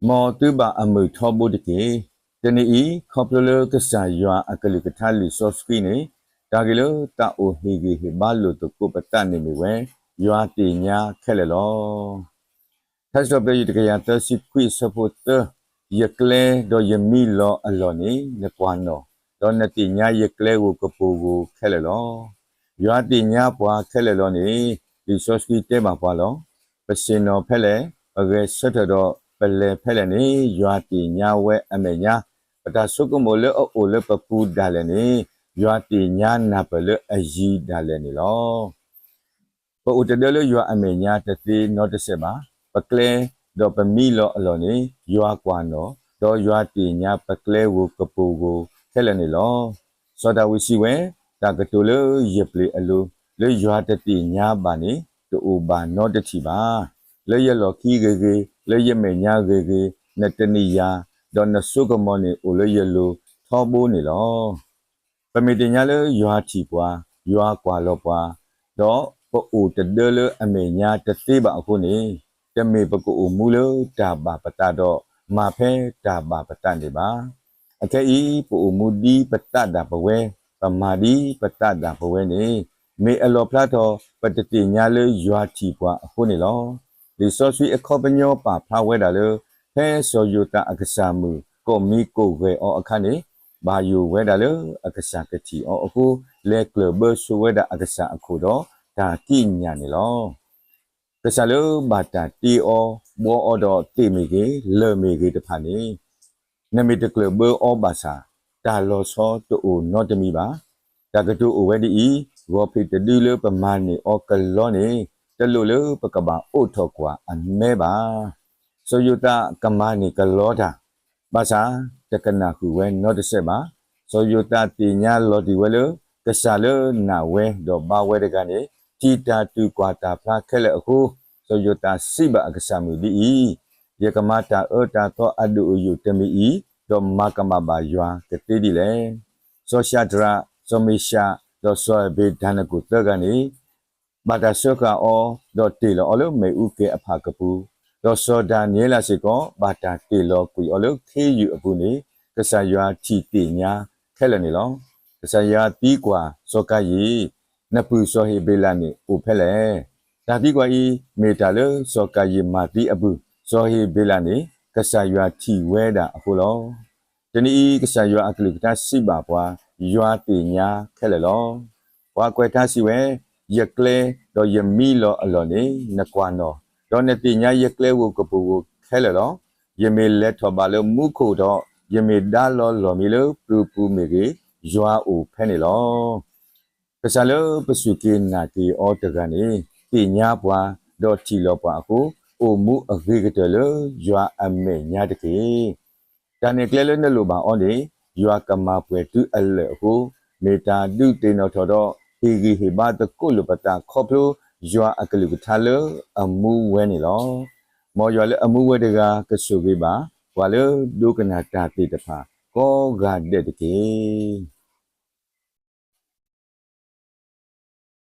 မောတူဘာအမှုထောဘုဒကေတနီဤခေါပလလကဆာယွာအကလိကထာလီဆော့စကီနေတာဂီလတာအိုဟီဂီဟေဘာလိုတကုပတန်နေမီဝဲယွာတိညာခဲလေလောသတ်စပရီတကရတစီကွိစပိုတယကလေဒိုယမီလောအလောနီနကွာနောဒေါ်နတိညာယကလေကိုကပူကိုခဲလေလောယွာတိညာပွားခဲလေလောနီဒီဆော့စကီတဲမှာပွားလောပစင်နောဖဲလေအဂေဆက်တော်ပလေဖဲလေနီယွာတိညာဝဲအမေညာပတာဆုကမိုလေအိုလေပပူဒါလေနီယွာတိညာနာပလေအယီဒါလေနီလောပဥတဒလေယွာအမေညာတတိနောတဆေပါပကလေဒေါ်ပမီလောအလောနီယွာကွာနောဒေါ်ယွာတိညာပကလေဝကပူကိုခဲလေနီလောစောဒဝီစီဝဲတာကတူလေယပလီအလိုလေယွာတတိညာပါနီတူဘာနောတတိပါလေရလော်ခီဂေဂေလေရမေညာဂေဂေနတနီယာဒေါ်နဆုကမောနီအိုလေရလိုထောဘိုးနီလောပမီတင်ညာလေယွာတီပွားယွာကွာလောပွားတော့ပအိုတဒလေအမေညာတတိပါအခုနေတမေပကူမူလေတာဘာပတာတော့မာဖဲတာဘာပတန်နေပါအခဲဤပအိုမူဒီပတတာပဝဲပမာဒီပတတာပဝဲနေမေအလောဖလာတော့ပတတိညာလေယွာတီပွားအခုနေလောဒီဆော့ဆွီအခေါပညောပါဖလာဝဲတာလေဖဲဆောယိုတာအကဆာမူကိုမီကိုဝဲအောအခါနေဘာယူဝဲတာလေအကဆာကတိအောအခုလေကလဘဆူဝဲတာအကဆာအခုတော့ဒါကိညာနေလောကဆာလေဘာတာတီအောဘောအောတော့တိမီကေလေမီကေတဖာနေနမီတကလဘအောဘာစာတာလောဆောတူနောတမီပါတကတူဝဲဒီရောဖိတဒီလေပမာနေအောကလောနေတလူလေပကဘာအိုထောကွာအမဲပါဆိုယတာကမာနီကလောတာဘာသာတကနာခုဝဲနော့တဆက်ပါဆိုယတာတိညာလော်ဒီဝဲလေကဆာလေနာဝဲတော့ဘာဝဲတကနေတီတာတူကွာတာဖလာခဲလေအခုဆိုယတာစိဘအကဆာမူဒီယကမတာအောတာတော့အဒူယူတမီတော့မကမဘာယွာကတိဒီလေဆိုရှာဒရာဆိုမီရှာတော့ဆိုဘေဒနကုတကနေဘာတာဆောကာအောတော့တေလောအလုံးမေဥကေအဖာကပူတော့စောဒာနီလာစီကောဘာတာတေလောကွီအလုံးခေယူအပူနေကဆာယွာချီတိညာခဲလနေလောကဆာယွာတီးကွာစောကရီနပူစောဟေဘေလာနေပူဖဲလေဒါတီးကွာဤမေတာလေစောကရီမာတီအပူစောဟေဘေလာနေကဆာယွာချီဝဲတာအခုလောတနီကဆာယွာအကလုကတာစိပါပွားယွာတိညာခဲလေလောဘွာကွယ်ထားစီဝဲယကလေတော့ယမီလောအလောနေနကွာနောဒေါ်နတိညာယကလေဝကပူကိုခဲလေလောယမေလက်ထောပါလမုခုတော့ယမေဒါလောလောမီလောပူပူမေကြီးယွာအိုဖဲနေလောကစားလောပစုကေနာတီအော်တကနေတိညာပွားတော့ချီလောပွားအခုအိုမှုအဂေကတလယွာအမေညာတကေတန်နေကလေလနလိုပါအော်နေယွာကမာပွဲတူအလေအခုမေတာဒုတေနောထောတော့ဟီဂီဟေဘာတကုလပတာခေါပလိုယွာအကလုကထာလအမှုဝဲနေလောမော်ယွာလေအမှုဝဲတကကဆုကေပါဝါလေဒုကနာတာတိတဖာကောဂါတဲ့တကေ